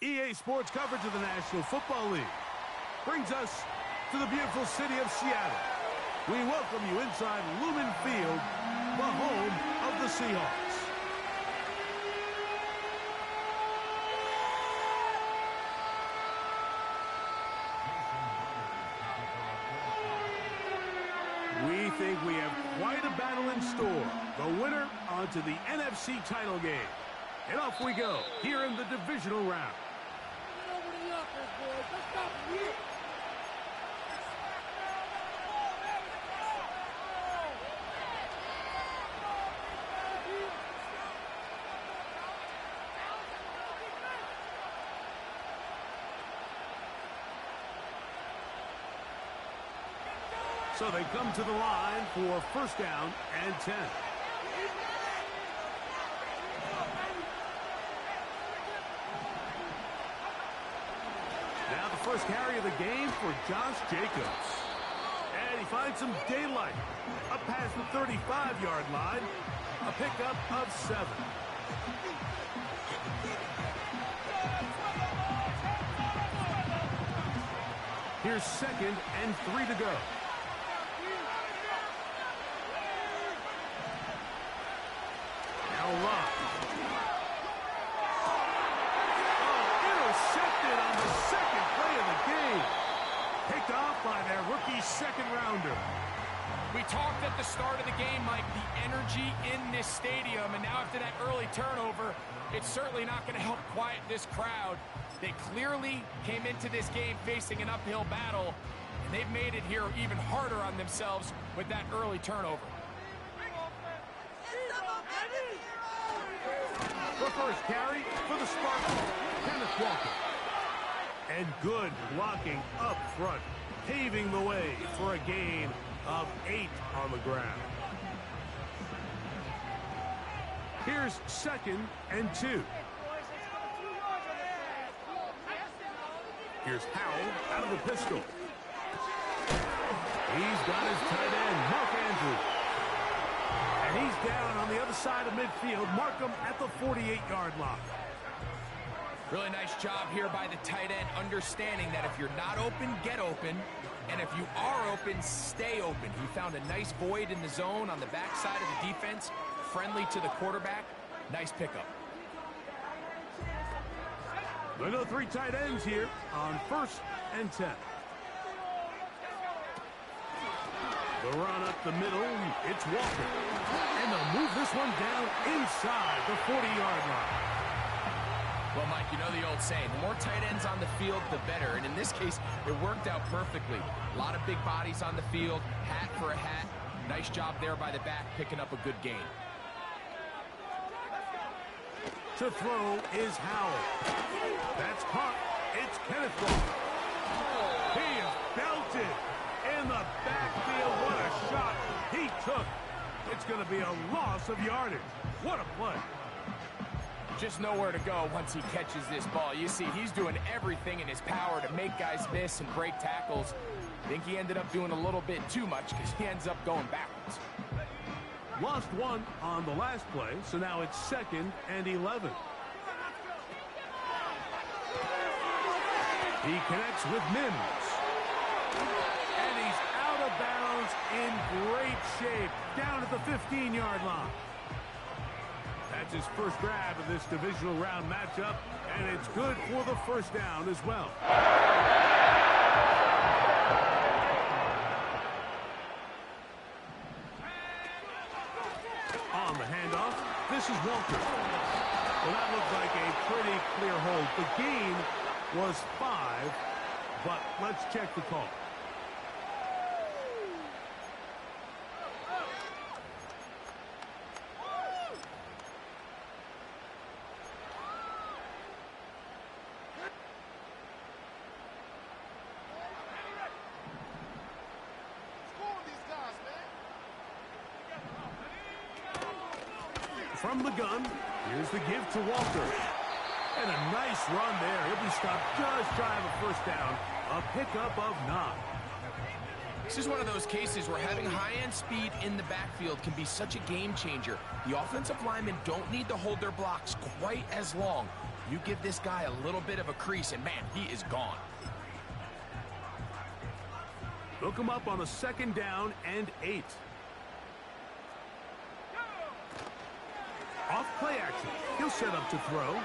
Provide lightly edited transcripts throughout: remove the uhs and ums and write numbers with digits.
EA Sports coverage of the National Football League brings us to the beautiful city of Seattle. We welcome you inside Lumen Field, the home of the Seahawks. We think we have quite a battle in store. The winner onto the NFC title game. And off we go here in the divisional round. So they come to the line for first down and 10. Now the first carry of the game for Josh Jacobs. And he finds some daylight. Up past the 35-yard line. A pickup of 7. Here's 2nd and 3 to go. Intercepted on the second play of the game. Picked off by their rookie second-rounder. We talked at the start of the game, Mike, the energy in this stadium, and now after that early turnover, it's certainly not going to help quiet this crowd. They clearly came into this game facing an uphill battle, and they've made it here even harder on themselves with that early turnover. The first carry for the Spartans, Kenneth Walker. And good blocking up front, paving the way for a gain of 8 on the ground. Here's 2nd and 2. Here's Howell out of the pistol. He's got his tight end, Mark Andrews. And he's down on the other side of midfield. Mark him at the 48-yard line. Really nice job here by the tight end, understanding that if you're not open, get open. And if you are open, stay open. He found a nice void in the zone on the backside of the defense, friendly to the quarterback. Nice pickup. They go 3 tight ends here on 1st and 10. The run up the middle, it's Walker. And they'll move this one down inside the 40-yard line. Well, Mike, you know the old saying, the more tight ends on the field, the better. And in this case, it worked out perfectly. A lot of big bodies on the field, hat for a hat. Nice job there by the back, picking up a good gain. To throw is Howell. That's caught. It's Kenneth Walker. He is belted in the backfield. What a shot he took. It's going to be a loss of yardage. What a play. Just nowhere to go once he catches this ball. You see, he's doing everything in his power to make guys miss and break tackles. I think he ended up doing a little bit too much because he ends up going backwards. Lost 1 on the last play, so now it's 2nd and 11. He connects with Mims. And he's out of bounds in great shape, down at the 15-yard line. That's his first grab of this divisional round matchup, and it's good for the first down as well. On the handoff, this is Walker. Well, that looked like a pretty clear hold. The gain was 5, but let's check the call. From the gun, here's the give to Walker. And a nice run there. He'll be stopped just shy of a first down. A pickup of 9. This is one of those cases where having high-end speed in the backfield can be such a game changer. The offensive linemen don't need to hold their blocks quite as long. You give this guy a little bit of a crease, and man, he is gone. Hook him up on a 2nd down and 8. Off play action. He'll set up to throw.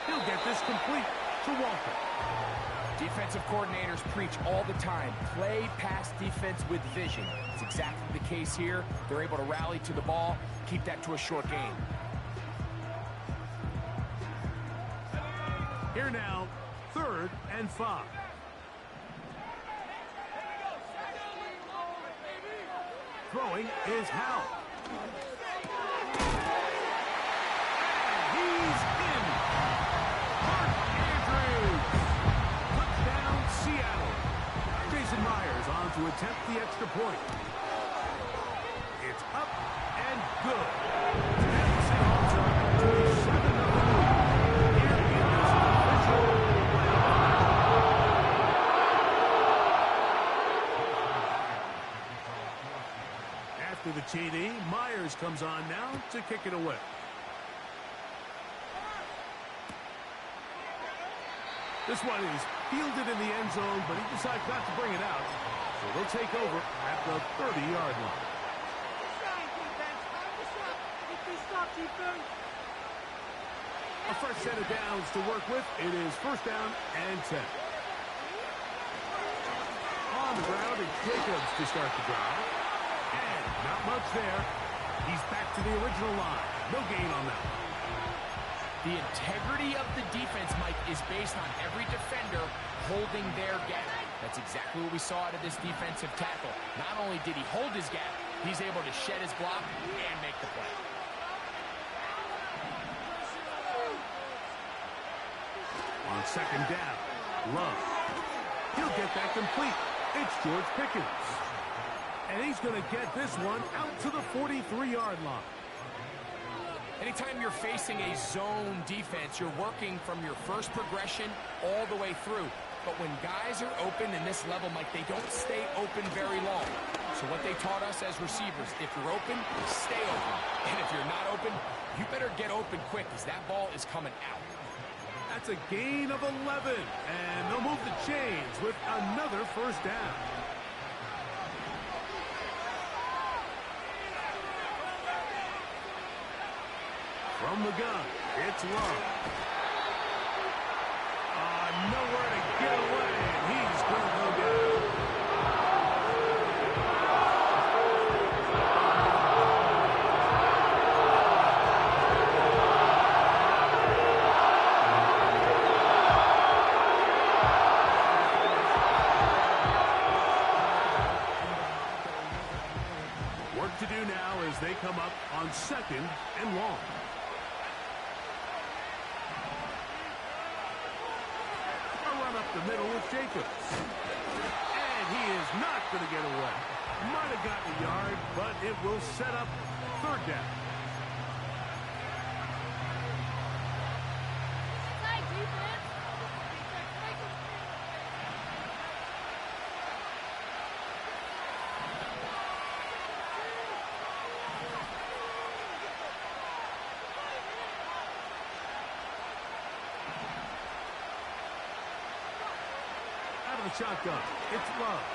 He'll get this complete to Walker. Defensive coordinators preach all the time, play pass defense with vision. It's exactly the case here. They're able to rally to the ball, keep that to a short game. Here now, 3rd and 5. Throwing is Howell. He's in. Mark Andrews. Touchdown, Seattle. Jason Myers on to attempt the extra point. It's up and good. And the Seahawks are up to a 7-0 lead here in this divisional playoff. After the TD, Myers comes on now to kick it away. This one is fielded in the end zone, but he decides not to bring it out. So they'll take over at the 30-yard line. A fresh set of downs to work with. It is 1st down and 10. On the ground, it's Jacobs to start the drive. And not much there. He's back to the original line. No gain on that. The integrity of the defense, Mike, is based on every defender holding their gap. That's exactly what we saw out of this defensive tackle. Not only did he hold his gap, he's able to shed his block and make the play. On 2nd down, Love. He'll get that complete. It's George Pickens. And he's going to get this one out to the 43-yard line. Anytime you're facing a zone defense, you're working from your first progression all the way through. But when guys are open in this level, Mike, they don't stay open very long. So what they taught us as receivers, if you're open, stay open. And if you're not open, you better get open quick because that ball is coming out. That's a gain of 11. And they'll move the chains with another 1st down. From the gun, it's Love. Nowhere to get away, and he's going to go down. Work to do now as they come up on 2nd and long. The middle with Jacobs. And he is not going to get away. Might have gotten a yard, but it will set up 3rd down. Shotgun. It's Love.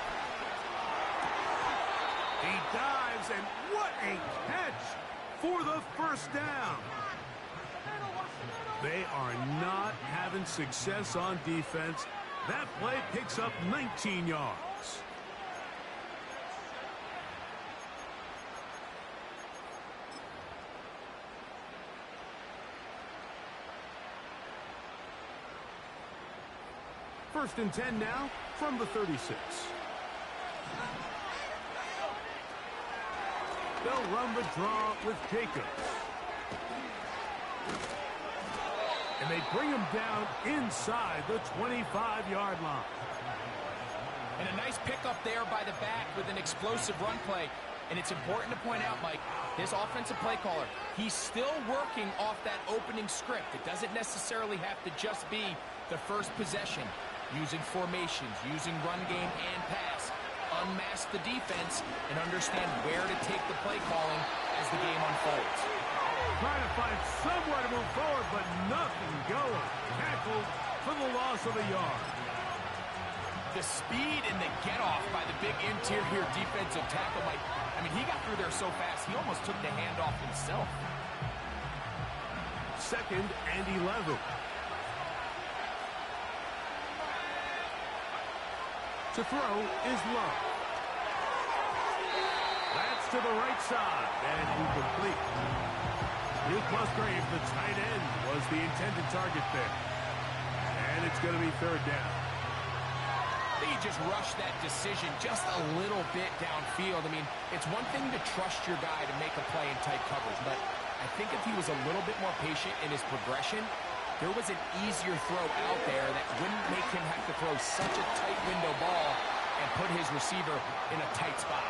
He dives, and what a catch for the 1st down. They are not having success on defense. That play picks up 19 yards. First and 10 now from the 36. They'll run the draw with Jacobs. And they bring him down inside the 25-yard line. And a nice pickup there by the back with an explosive run play. And it's important to point out, Mike, his offensive play caller, he's still working off that opening script. It doesn't necessarily have to just be the first possession. Using formations, using run game and pass. Unmask the defense and understand where to take the play calling as the game unfolds. Trying to find somewhere to move forward, but nothing going. Tackled for the loss of a yard. The speed and the get-off by the big interior defensive tackle, Mike. I mean, he got through there so fast, he almost took the handoff himself. 2nd and 11. To throw is Love. That's to the right side and incomplete. Luke Musgrave, the tight end, was the intended target there. And it's going to be 3rd down. I think he just rushed that decision just a little bit downfield. I mean, it's one thing to trust your guy to make a play in tight coverage, but I think if he was a little bit more patient in his progression, there was an easier throw out there that wouldn't make him have to throw such a tight window ball and put his receiver in a tight spot.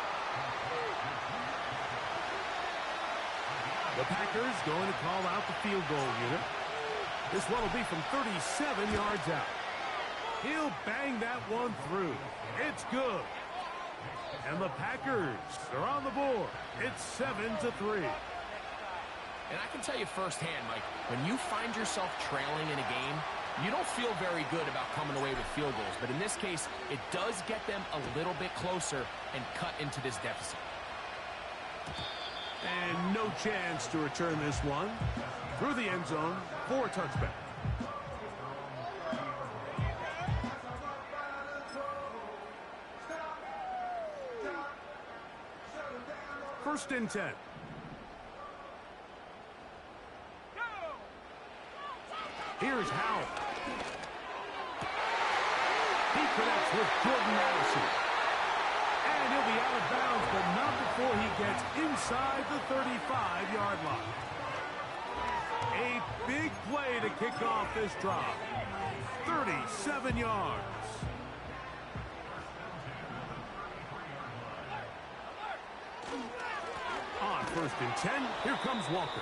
The Packers going to call out the field goal unit. This one will be from 37 yards out. He'll bang that one through. It's good. And the Packers are on the board. It's 7-3. And I can tell you firsthand, Mike, when you find yourself trailing in a game, you don't feel very good about coming away with field goals. But in this case, it does get them a little bit closer and cut into this deficit. And no chance to return this one. Through the end zone for a touchback. First and 10. Here's Howell. He connects with Jordan Madison. And he'll be out of bounds, but not before he gets inside the 35-yard line. A big play to kick off this drive. 37 yards. On 1st and 10, here comes Walker.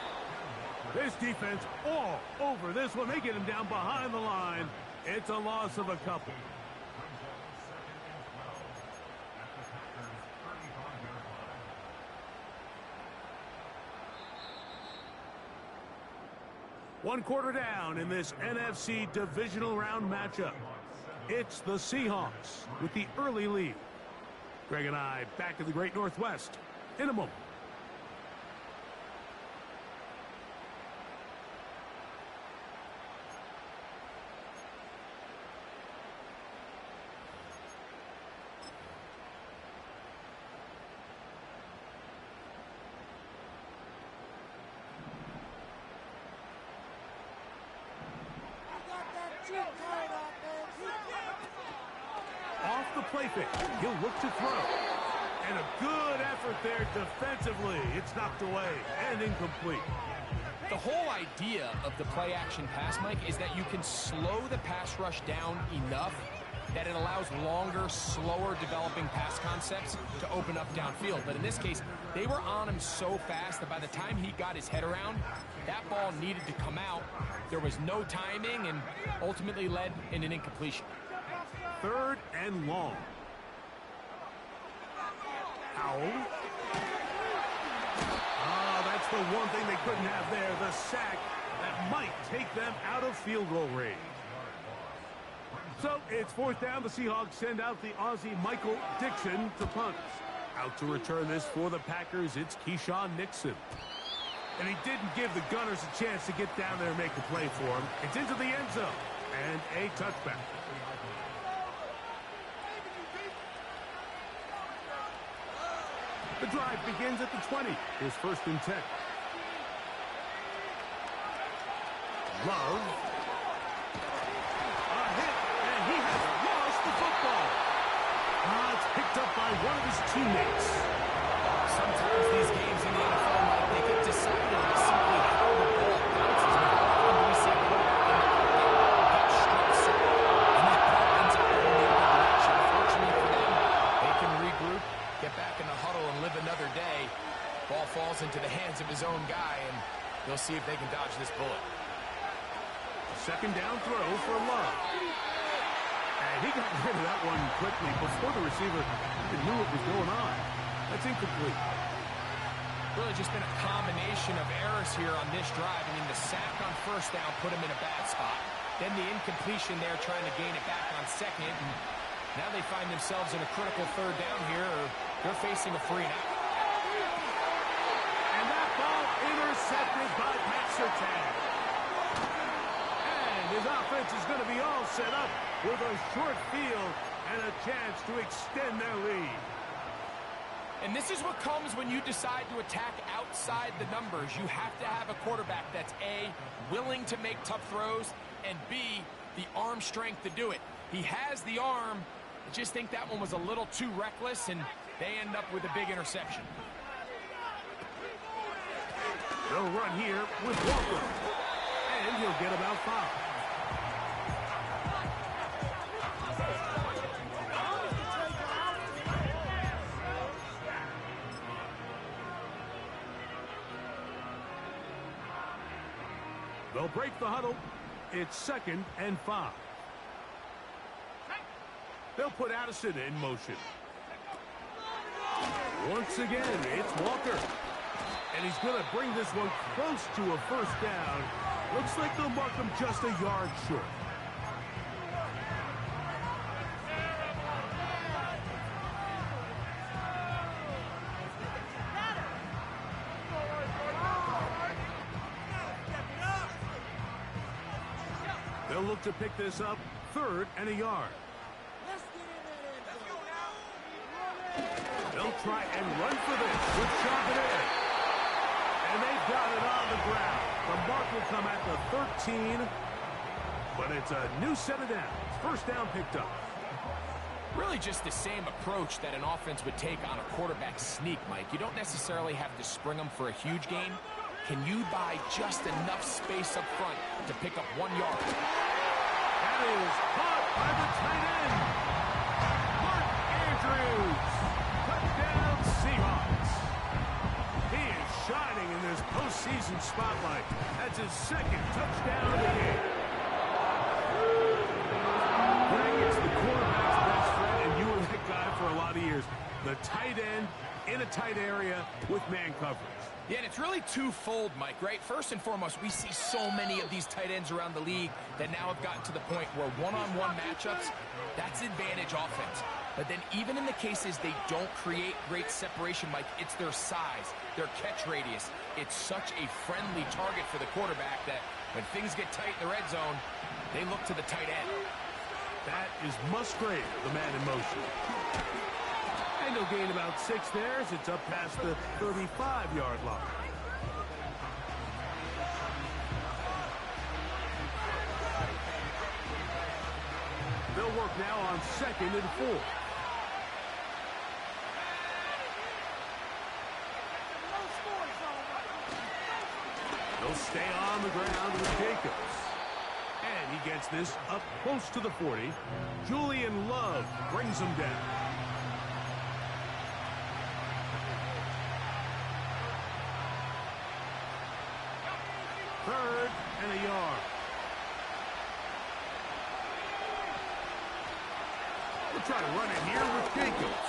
This defense all over this one. They get him down behind the line. It's a loss of a couple. One quarter down in this NFC Divisional Round matchup. It's the Seahawks with the early lead. Greg and I back in the Great Northwest in a moment. Off the play fake, he'll look to throw. And a good effort there defensively. It's knocked away and incomplete. The whole idea of the play-action pass, Mike, is that you can slow the pass rush down enough that it allows longer, slower developing pass concepts to open up downfield. But in this case, they were on him so fast that by the time he got his head around, that ball needed to come out. There was no timing and ultimately led in an incompletion. 3rd and long. Howell. That's the one thing they couldn't have there, the sack that might take them out of field goal range. So it's 4th down. The Seahawks send out the Aussie Michael Dixon to punt. Out to return this for the Packers, it's Keyshawn Nixon. And he didn't give the Gunners a chance to get down there and make a play for him. It's into the end zone and a touchback. The drive begins at the 20. Here's 1st and 10. Love. A hit, and he has lost the football. It's picked up by one of his teammates. Sometimes these games in the NFL, Mike, they get decided by simply how the ball bounces. And we see a quarterback get struck solid, and that ball ends up going the other direction. Fortunately for them, they can regroup, get back in the huddle, and live another day. Ball falls into the hands of his own guy, and they'll see if they can dodge this bullet. 2nd down throw for Love. And he got rid of that one quickly before the receiver even knew what was going on. That's incomplete. Really just been a combination of errors here on this drive. I mean, the sack on first down put him in a bad spot. Then the incompletion there trying to gain it back on second. And now they find themselves in a critical third down here, or they're facing a 3-and-out. And that ball intercepted by Pat Surtain. And his offense is going to be all set up with a short field and a chance to extend their lead. And this is what comes when you decide to attack outside the numbers. You have to have a quarterback that's A, willing to make tough throws, and B, the arm strength to do it. He has the arm. I just think that one was a little too reckless, and they end up with a big interception. They'll run here with Walker, and he'll get about 5. They'll break the huddle. It's 2nd and 5. They'll put Addison in motion. Once again, it's Walker. And he's going to bring this one close to a first down. Looks like they'll mark him just a yard short. They'll look to pick this up, 3rd and a yard. They'll try and run for this with Charbonnet. And they've got it on the ground. The mark will come at the 13, but it's a new set of downs. First down picked up. Really just the same approach that an offense would take on a quarterback sneak, Mike. You don't necessarily have to spring them for a huge gain. Can you buy just enough space up front to pick up 1 yard? That is caught by the tight end, Mark Andrews. Touchdown Seahawks. He is shining in this postseason spotlight. That's his 2nd touchdown of the game. Greg, it's the quarterback's best friend, and you were that guy for a lot of years. The tight end in a tight area with man coverage. Yeah, and it's really twofold, Mike, right? First and foremost, we see so many of these tight ends around the league that now have gotten to the point where one-on-one matchups, that's advantage offense. But then even in the cases they don't create great separation, Mike, it's their size, their catch radius. It's such a friendly target for the quarterback that when things get tight in the red zone, they look to the tight end. That is Musgrave, the man in motion. And he'll gain about 6 there as it's up past the 35-yard line. They'll work now on 2nd and 4. They'll stay on the ground with Jacobs. And he gets this up close to the 40. Julian Love brings him down. Third and a yard. We'll try to run it here with Jacobs.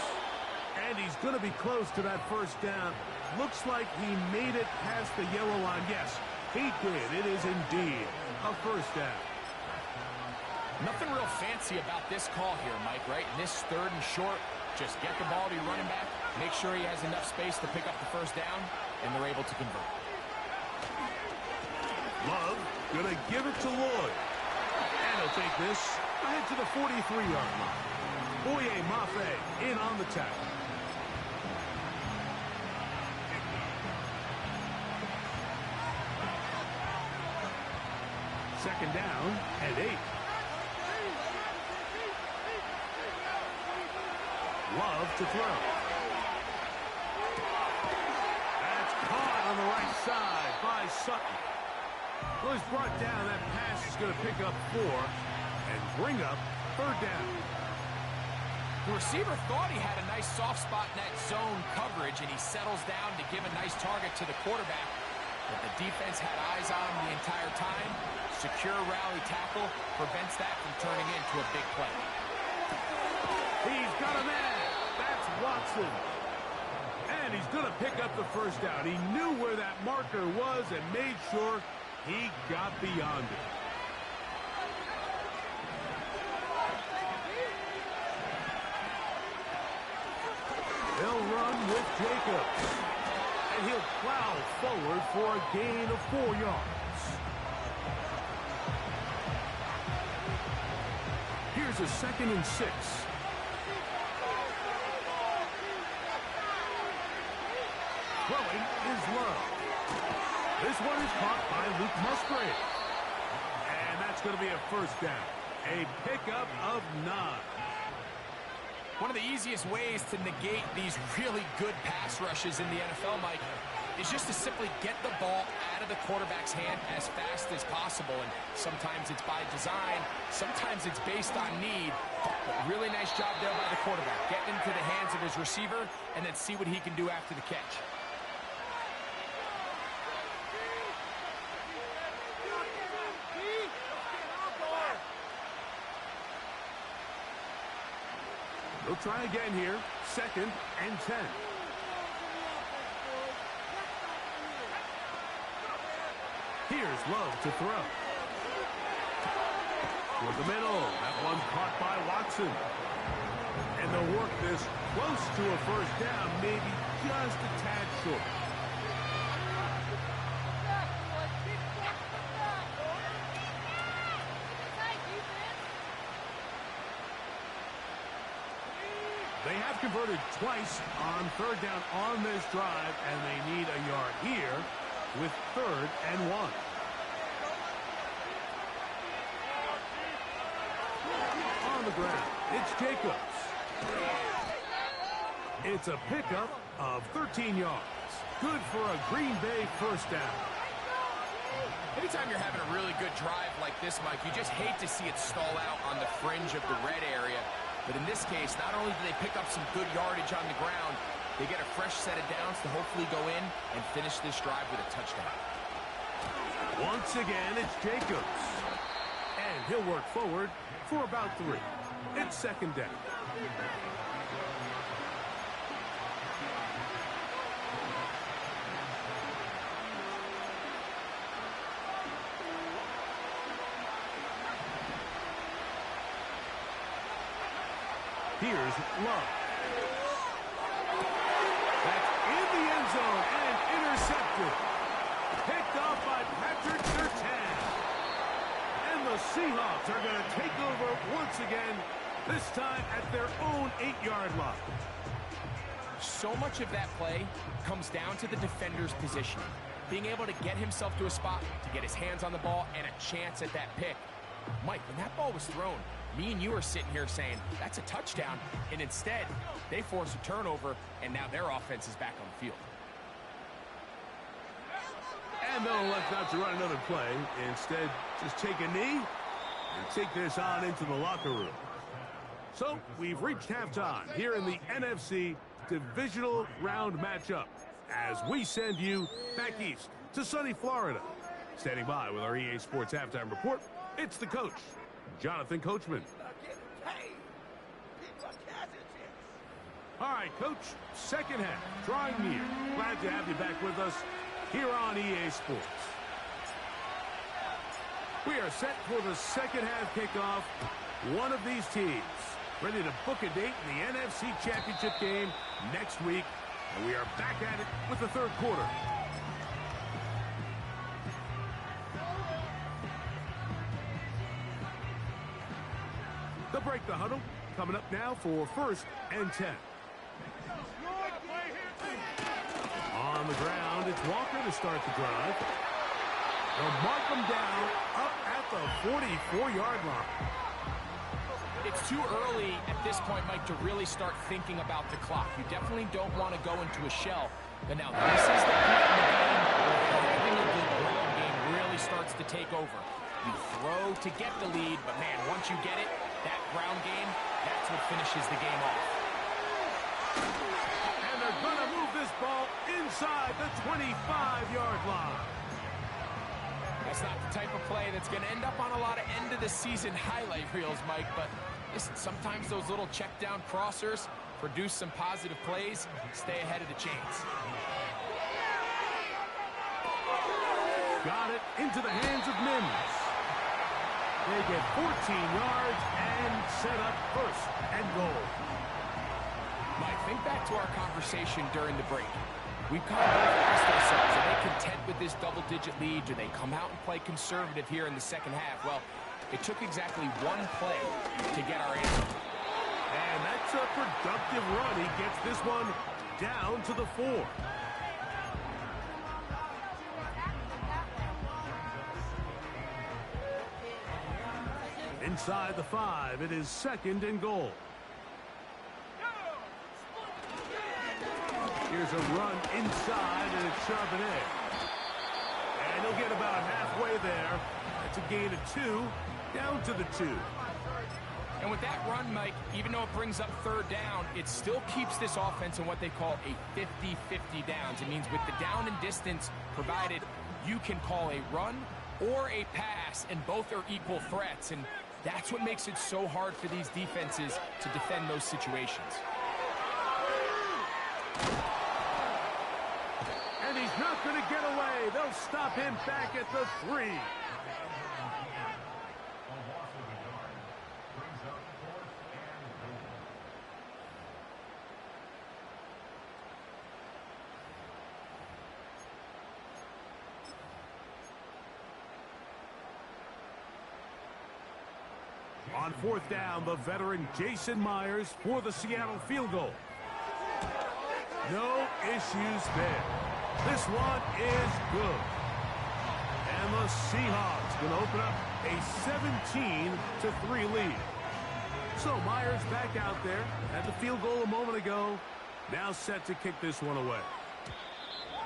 And he's going to be close to that first down. Looks like he made it past the yellow line. Yes, he did. It is indeed a first down. Nothing real fancy about this call here, Mike, right? In this 3rd and short, just get the ball to your running back, make sure he has enough space to pick up the first down, and they're able to convert. Love gonna give it to Lloyd. And he'll take this ahead to the 43-yard line. Boye Mafe in on the tackle. Second down and 8. Love to throw. That's caught on the right side by Sutton. Well, he's brought down. That pass is going to pick up 4 and bring up 3rd down. The receiver thought he had a nice soft spot in that zone coverage, and he settles down to give a nice target to the quarterback. But the defense had eyes on him the entire time. Secure rally tackle prevents that from turning into a big play. He's got a man. That's Watson. And he's going to pick up the first down. He knew where that marker was and made sure he got beyond it. They'll run with Jacobs. And he'll plow forward for a gain of 4 yards. Here's a 2nd and 6. Throwing is Love. This one is caught by Luke Musgrave. And that's going to be a first down. A pickup of 9. One of the easiest ways to negate these really good pass rushes in the NFL, Mike, is just to simply get the ball out of the quarterback's hand as fast as possible. And sometimes it's by design, sometimes it's based on need. But really nice job there by the quarterback. Getting into the hands of his receiver and then see what he can do after the catch. They'll try again here. 2nd and 10. Here's Love to throw. For the middle. That one caught by Watson. And they'll work this close to a first down, maybe just a tad short. They have converted twice on 3rd down on this drive, and they need a yard here with 3rd and 1. On the ground, it's Jacobs. It's a pickup of 13 yards. Good for a Green Bay first down. Anytime you're having a really good drive like this, Mike, you just hate to see it stall out on the fringe of the red area. But in this case, not only do they pick up some good yardage on the ground, they get a fresh set of downs to hopefully go in and finish this drive with a touchdown. Once again, it's Jacobs. And he'll work forward for about 3. It's 2nd down. Here's Love. That's in the end zone and intercepted. Picked off by Patrick Surtain. And the Seahawks are going to take over once again, this time at their own 8-yard line. So much of that play comes down to the defender's positioning. Being able to get himself to a spot, to get his hands on the ball, and a chance at that pick. Mike, when that ball was thrown, me and you are sitting here saying, that's a touchdown, and instead, they force a turnover, and now their offense is back on the field. And they'll elect not to run another play. Instead, just take a knee and take this on into the locker room. So, we've reached halftime here in the NFC Divisional Round matchup as we send you back east to sunny Florida. Standing by with our EA Sports Halftime Report, it's the coach, Jonathan Coachman. All right, Coach, second half, drawing near. Glad to have you back with us here on EA Sports. We are set for the second half kickoff. One of these teams ready to book a date in the NFC Championship game next week, and we are back at it with the third quarter. They'll break the huddle. Coming up now for 1st and 10. On the ground, it's Walker to start the drive. They'll mark them down up at the 44-yard line. It's too early at this point, Mike, to really start thinking about the clock. You definitely don't want to go into a shell. But now this is the point in the game where having a good ground game really starts to take over. You throw to get the lead, but man, once you get it, that ground game, that's what finishes the game off. And they're going to move this ball inside the 25-yard line. That's not the type of play that's going to end up on a lot of end-of-the-season highlight reels, Mike, but listen, sometimes those little check-down crossers, produce some positive plays, stay ahead of the chains. Got it into the hands of Mims. They get 14 yards and set up first and goal. Mike, think back to our conversation during the break. We've kind of both asked ourselves, are they content with this double-digit lead? Do they come out and play conservative here in the second half? Well, it took exactly one play to get our answer. And that's a productive run. He gets this one down to the 4. Inside the 5, it is second and goal. Here's a run inside, and it's Charbonnet. And he'll get about halfway there. That's a gain of 2, down to the 2. And with that run, Mike, even though it brings up third down, it still keeps this offense in what they call a 50-50 downs. It means with the down and distance provided, you can call a run or a pass, and both are equal threats. And that's what makes it so hard for these defenses to defend those situations. And he's not going to get away. They'll stop him back at the 3. On fourth down, the veteran Jason Myers for the Seattle field goal. No issues there. This one is good. And the Seahawks going to open up a 17-3 lead. So Myers back out there. Had the field goal a moment ago. Now set to kick this one away.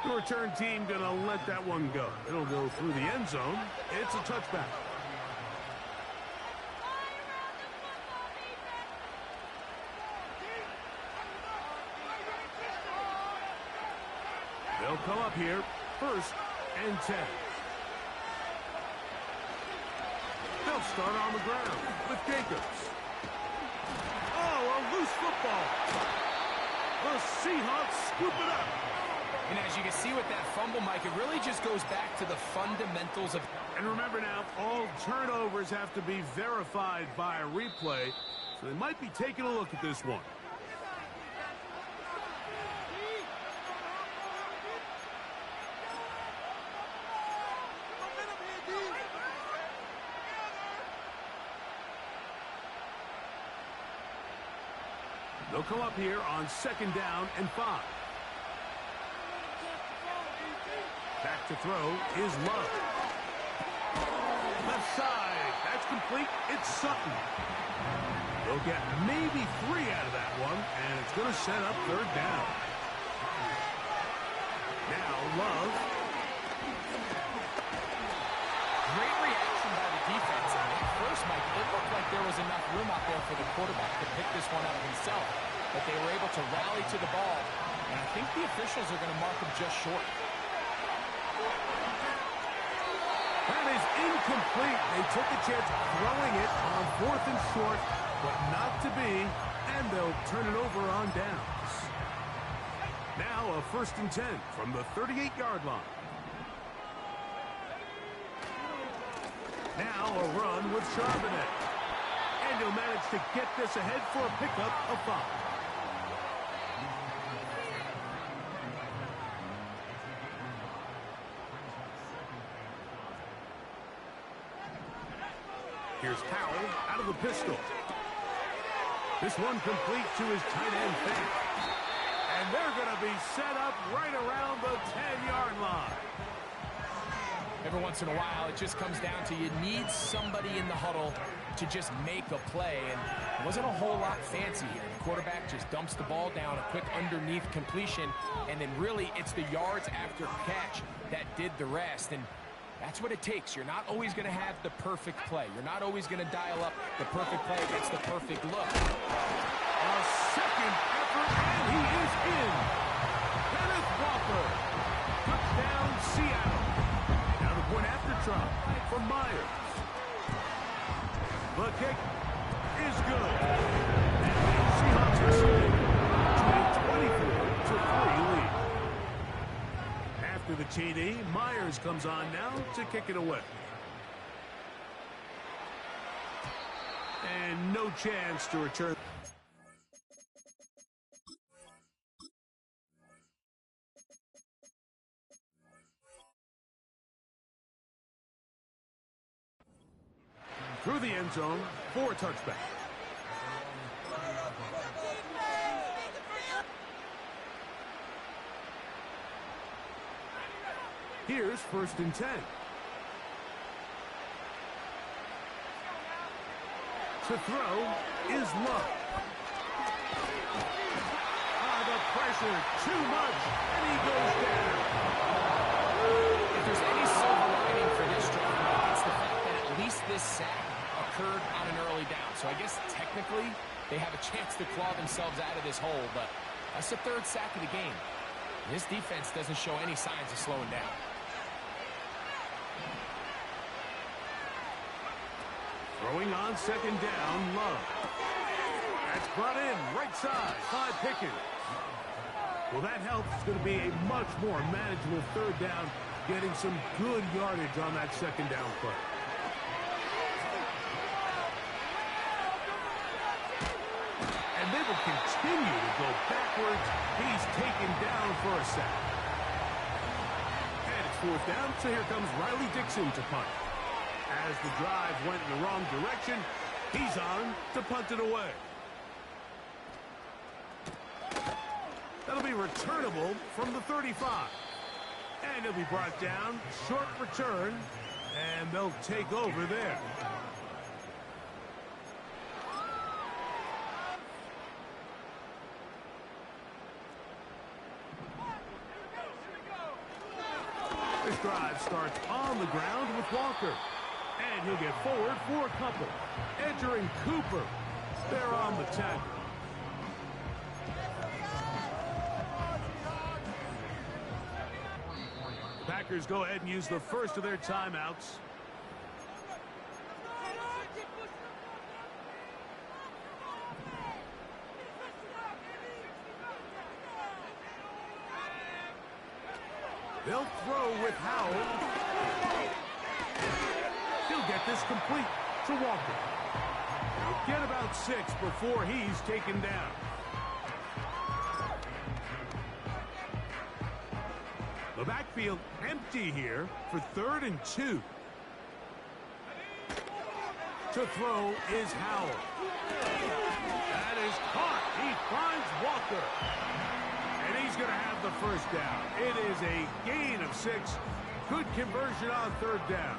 The return team going to let that one go. It'll go through the end zone. It's a touchback. They'll come up here, first and 10. They'll start on the ground with Jacobs. Oh, a loose football. The Seahawks scoop it up. And as you can see with that fumble, Mike, it really just goes back to the fundamentals of... And remember now, all turnovers have to be verified by a replay, so they might be taking a look at this one. They'll come up here on second down and 5. Back to throw is Love. Left side. That's complete. It's Sutton. They'll get maybe 3 out of that one, and it's going to set up third down. Now Love. Great reaction by the defense. And at first, Mike, it looked like there was enough room out there for the quarterback to pick this one up himself. But they were able to rally to the ball. And I think the officials are going to mark him just short. That is incomplete. They took a chance throwing it on 4th and short, but not to be. And they'll turn it over on downs. Now a 1st and 10 from the 38-yard line. Now a run with Charbonnet. And he'll manage to get this ahead for a pickup of 5. Here's Powell out of the pistol. This one complete to his tight end fake. And they're going to be set up right around the 10-yard line. Every once in a while, it just comes down to you need somebody in the huddle to just make a play. And it wasn't a whole lot fancy here. The quarterback just dumps the ball down, a quick underneath completion, and then really it's the yards after catch that did the rest. And that's what it takes. You're not always going to have the perfect play. You're not always going to dial up the perfect play against the perfect look. A second effort, and he is in. Kenneth Walker. Touchdown, Seattle. Now the point after try from Myers. The kick is good. And the Seahawks are sitting after the TD. Myers comes on now to kick it away. And no chance to return. Through the end zone for a touchback. Here's 1st and 10. To throw is Love. The pressure, too much, and he goes down. If there's any silver lining for this drive, it's the fact that at least this sack occurred on an early down. So I guess technically they have a chance to claw themselves out of this hole, but that's the 3rd sack of the game. This defense doesn't show any signs of slowing down. Throwing on 2nd down, Love. That's brought in, right side, by Pickens. Well, that helps. It's going to be a much more manageable 3rd down, getting some good yardage on that 2nd down play. And they will continue to go backwards. He's taken down for a sack. And it's 4th down, so here comes Riley Dixon to punt. As the drive went in the wrong direction, he's on to punt it away. That'll be returnable from the 35. And he'll be brought down, short return, and they'll take over there. This drive starts on the ground with Walker. And he'll get forward for a couple. Entering Cooper. They're on the tackle. The Packers go ahead and use the first of their timeouts. They'll throw with Howard. He'll get this complete to Walker. He'll get about 6 before he's taken down. The backfield empty here for 3rd and 2. To throw is Howard. That is caught. He finds Walker. And he's going to have the 1st down. It is a gain of 6. Good conversion on 3rd down.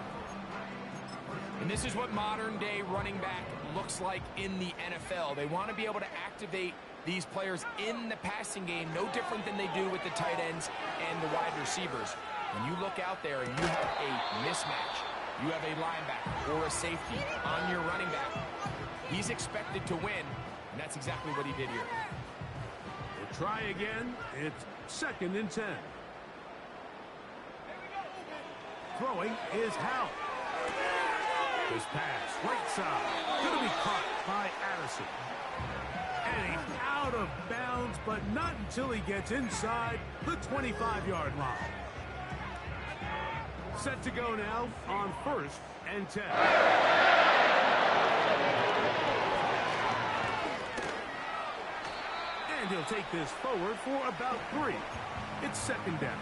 And this is what modern-day running back looks like in the NFL. They want to be able to activate these players in the passing game, no different than they do with the tight ends and the wide receivers. When you look out there and you have a mismatch, you have a linebacker or a safety on your running back, he's expected to win, and that's exactly what he did here. We'll try again. It's 2nd and 10. Throwing is Howard. This pass, right side, going to be caught by Addison. And he's out of bounds, but not until he gets inside the 25-yard line. Set to go now on 1st and 10. And he'll take this forward for about 3. It's 2nd down.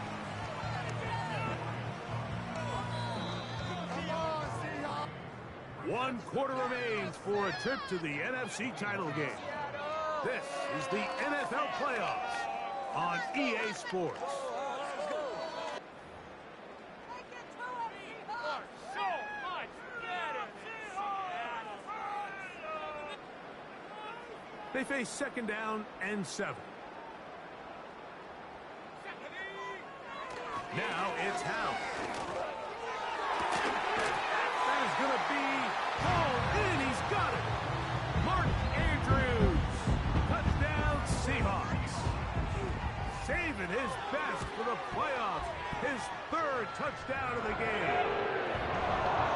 One quarter remains for a trip to the NFC title game. This is the NFL playoffs on EA Sports. They face 2nd down and 7. Now it's Howard. That is going to be hauled in. He's got it. Mark Andrews. Touchdown Seahawks. Saving his best for the playoffs. His 3rd touchdown of the game.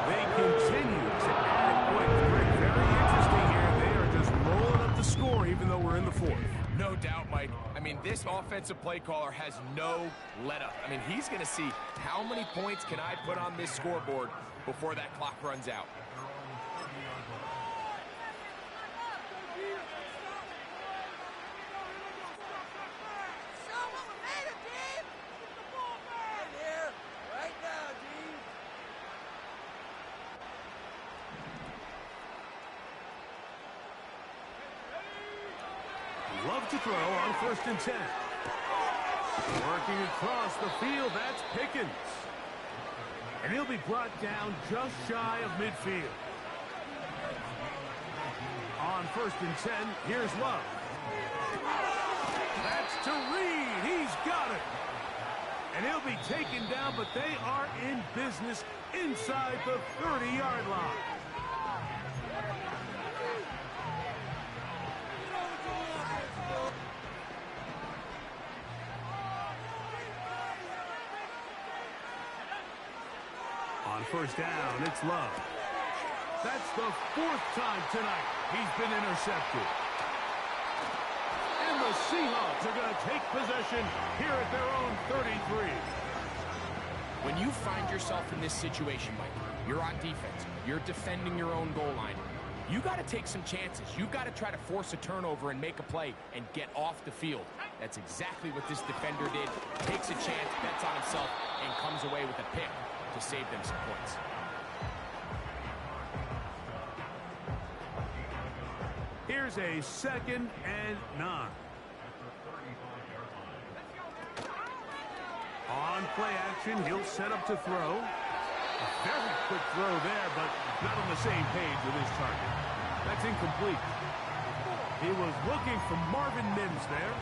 They continue to add points. Very interesting here. They are just rolling up the score even though we're in the 4th. No doubt, Mike. I mean, mean, this offensive play caller has no let-up. I mean, he's going to see how many points can I put on this scoreboard before that clock runs out. Love to throw on 1st and 10. Working across the field, that's Pickens. And he'll be brought down just shy of midfield. On 1st and 10, here's Love. That's to Reed. He's got it. And he'll be taken down, but they are in business inside the 30-yard line. On 1st down, it's Love. That's the 4th time tonight he's been intercepted. And the Seahawks are going to take possession here at their own 33. When you find yourself in this situation, Mike, you're on defense, you're defending your own goal line, you got to take some chances. You got to try to force a turnover and make a play and get off the field. That's exactly what this defender did. Takes a chance, bets on himself, and comes away with a pick to save them some points. Here's a 2nd and 9. On play action, he'll set up to throw. A very quick throw there, but not on the same page with his target. That's incomplete. He was looking for Marvin Mims there.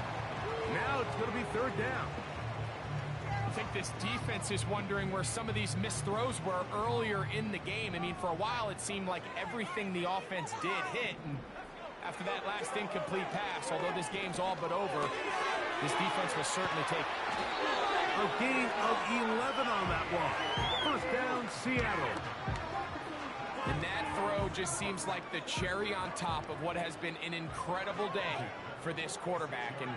Now it's going to be 3rd down. I think this defense is wondering where some of these missed throws were earlier in the game. I mean, for a while it seemed like everything the offense did hit, and after that last incomplete pass, although this game's all but over, this defense will certainly take a gain of 11 on that one. 1st down, Seattle. And that throw just seems like the cherry on top of what has been an incredible day for this quarterback. And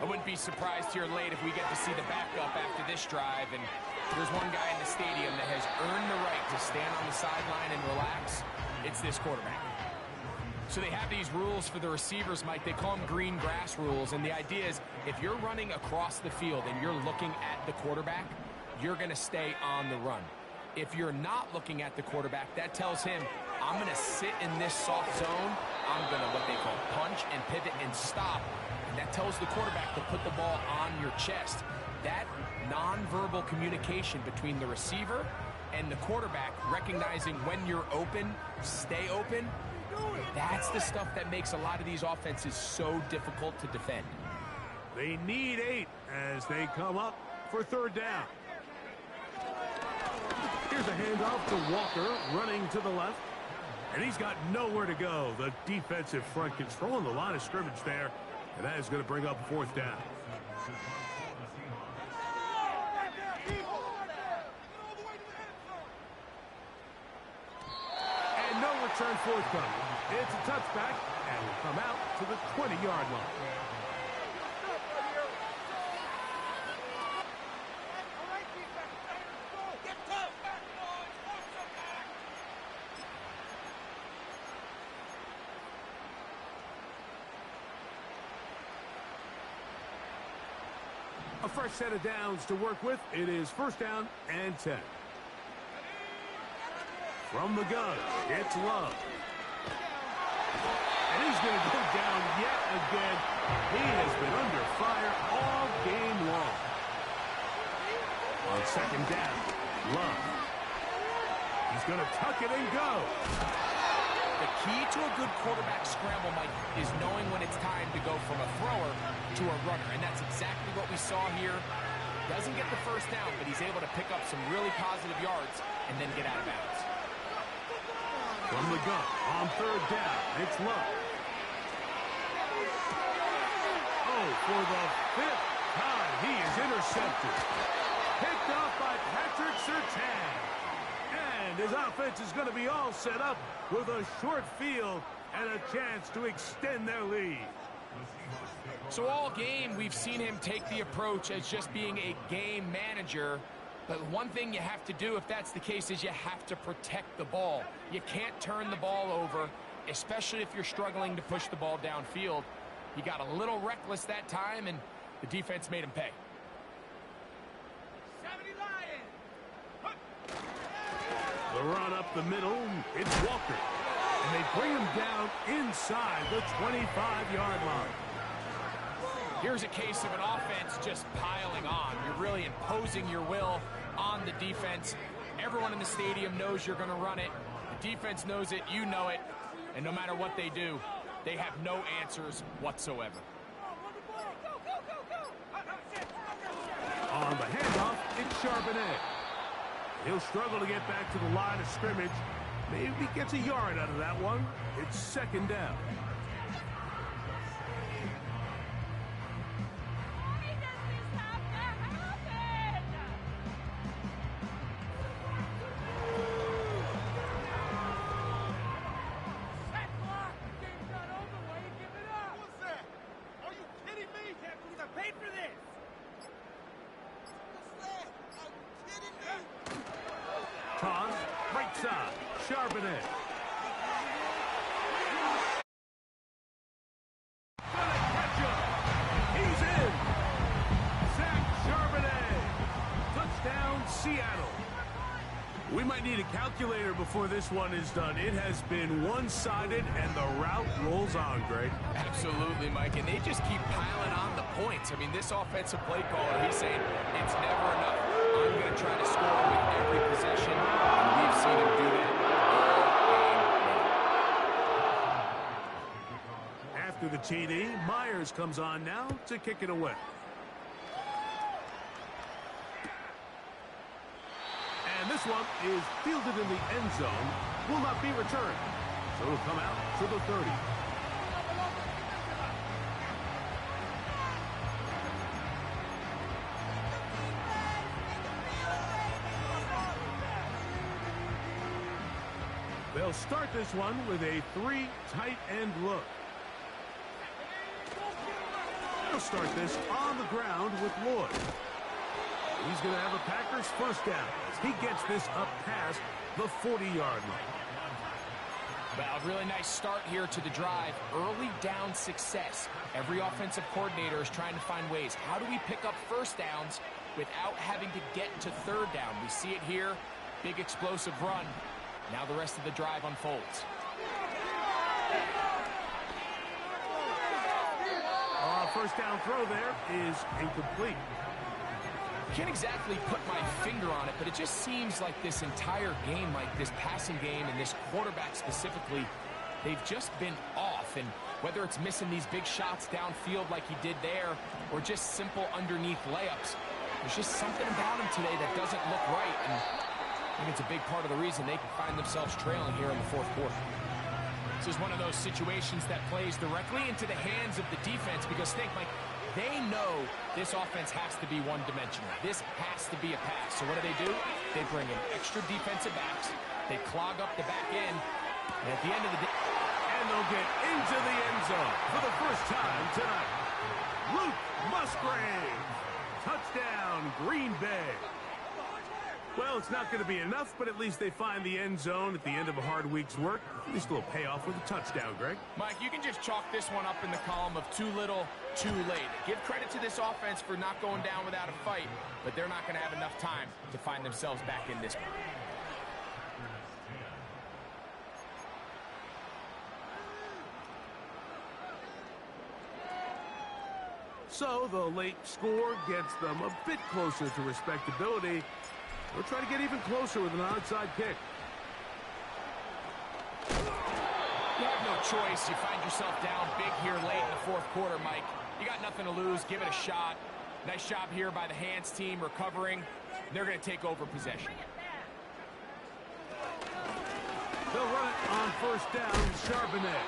I wouldn't be surprised here late if we get to see the backup after this drive. And there's one guy in the stadium that has earned the right to stand on the sideline and relax. It's this quarterback. So they have these rules for the receivers, Mike. They call them green grass rules. And the idea is if you're running across the field and you're looking at the quarterback, you're going to stay on the run. If you're not looking at the quarterback, that tells him, I'm going to sit in this soft zone. I'm going to what they call punch and pivot and stop. And that tells the quarterback to put the ball on your chest. That nonverbal communication between the receiver and the quarterback, recognizing when you're open, stay open, that's the stuff that makes a lot of these offenses so difficult to defend. They need 8 as they come up for 3rd down. Here's a handoff to Walker, running to the left. And he's got nowhere to go. The defensive front controlling the line of scrimmage there. And that is going to bring up 4th down. And no return forthcoming. It's a touchback, and will come out to the 20-yard line. A fresh set of downs to work with. It is 1st down and 10. From the gun, it's Love. And he's going to go down yet again. He has been under fire all game long. On 2nd down, Love. He's going to tuck it and go. The key to a good quarterback scramble, Mike, is knowing when it's time to go from a thrower to a runner. And that's exactly what we saw here. Doesn't get the 1st down, but he's able to pick up some really positive yards and then get out of bounds. From the gun, on 3rd down, it's Love. Oh, for the 5th time, he is intercepted. Picked off by Patrick Surtain. And his offense is going to be all set up with a short field and a chance to extend their lead. So all game, we've seen him take the approach as just being a game manager. But one thing you have to do if that's the case is you have to protect the ball. You can't turn the ball over, especially if you're struggling to push the ball downfield. He got a little reckless that time, and the defense made him pay. The run up the middle, it's Walker. And they bring him down inside the 25-yard line. Here's a case of an offense just piling on. You're really imposing your will on the defense. Everyone in the stadium knows you're going to run it. The defense knows it, you know it. And no matter what they do, they have no answers whatsoever. On the handoff, it's Charbonnet. He'll struggle to get back to the line of scrimmage. Maybe he gets a yard out of that one. It's second down. Toss, right side, Charbonnet. Gonna catch him. He's in. Zach Charbonnet. Touchdown, Seattle. We might need a calculator before this one is done. It has been one-sided, and the route rolls on, Greg. Absolutely, Mike, and they just keep piling on the points. I mean, this offensive play caller, he's saying it's never enough. I'm going to try to score with every possession, and we've seen him do that all game long. After the TD, Myers comes on now to kick it away. And this one is fielded in the end zone, will not be returned. So it'll come out to the 30. They'll start this one with a three tight end look. They'll start this on the ground with Lloyd. He's going to have a Packers first down as he gets this up past the 40-yard line. Well, a really nice start here to the drive. Early down success. Every offensive coordinator is trying to find ways. How do we pick up first downs without having to get to third down? We see it here. Big explosive run. Now the rest of the drive unfolds. First down throw there is incomplete. Can't exactly put my finger on it, but it just seems like this entire game, like this passing game and this quarterback specifically, they've just been off. And whether it's missing these big shots downfield like he did there or just simple underneath layups, there's just something about him today that doesn't look right. And I think it's a big part of the reason they can find themselves trailing here in the fourth quarter. This is one of those situations that plays directly into the hands of the defense because think, Mike, they know this offense has to be one-dimensional. This has to be a pass. So what do? They bring in extra defensive backs. They clog up the back end. And at the end of the day... And they'll get into the end zone for the first time tonight. Luke Musgrave. Touchdown, Green Bay. Well, it's not going to be enough, but at least they find the end zone at the end of a hard week's work. At least a little payoff with a touchdown, Greg. Mike, you can just chalk this one up in the column of too little, too late. Give credit to this offense for not going down without a fight, but they're not going to have enough time to find themselves back in this one. So the late score gets them a bit closer to respectability. They'll try to get even closer with an onside kick. You have no choice. You find yourself down big here late in the fourth quarter, Mike. You got nothing to lose. Give it a shot. Nice job here by the hands team recovering. They're going to take over possession. They'll run it on first down with Charbonnet.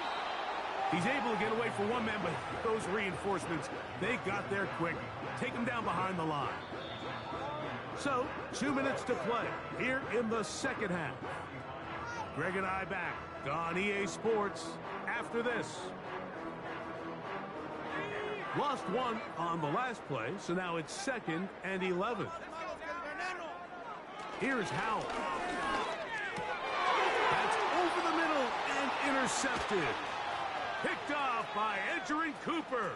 He's able to get away for one man, but those reinforcements, they got there quick. Take him down behind the line. So, 2 minutes to play here in the second half. Greg and I back on EA Sports after this. Lost one on the last play, so now it's 2nd and 11. Here's Howell. That's over the middle and intercepted. Picked off by Edgerrin Cooper.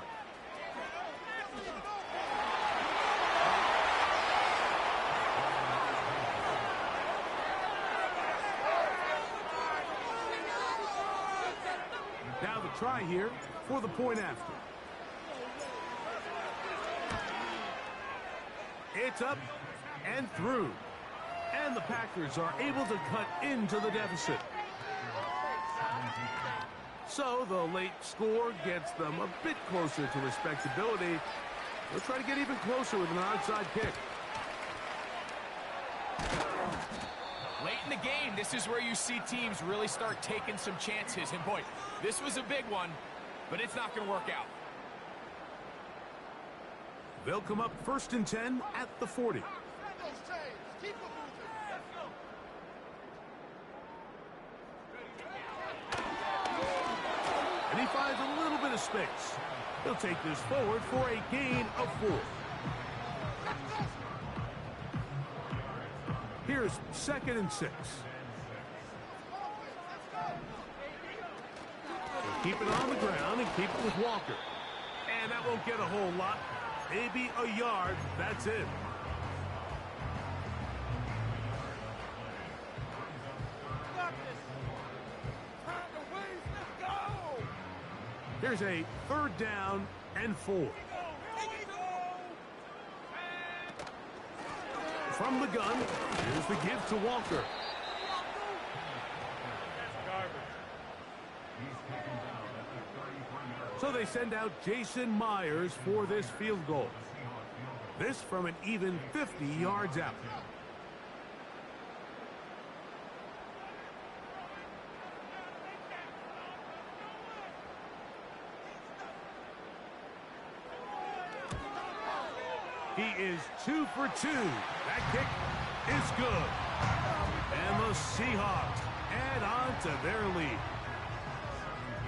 Now the try here for the point after. It's up and through. And the Packers are able to cut into the deficit. So the late score gets them a bit closer to respectability. They'll try to get even closer with an onside kick. Late in the game, this is where you see teams really start taking some chances. And boy, this was a big one, but it's not going to work out. They'll come up 1st and 10 at the 40. And he finds a little bit of space. He'll take this forward for a gain of 4. Here's 2nd and 6. He'll keep it on the ground and keep it with Walker. And that won't get a whole lot. Maybe a yard. That's it. Here's a 3rd down and 4. From the gun, here's the give to Walker. So they send out Jason Myers for this field goal. This from an even 50 yards out. He is 2 for 2. That kick is good. And the Seahawks add on to their lead.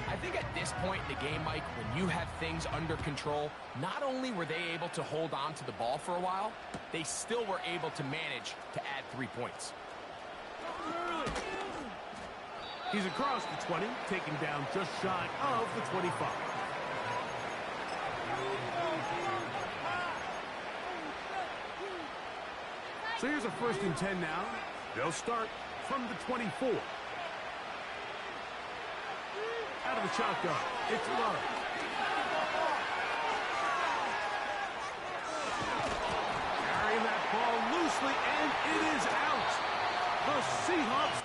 I think at this point in the game, Mike, when you have things under control, not only were they able to hold on to the ball for a while, they still were able to manage to add 3 points. He's across the 20, taken down just shy of the 25. So here's a 1st and 10 now. They'll start from the 24. Out of the shotgun, it's Love. Carrying that ball loosely, and it is out. The Seahawks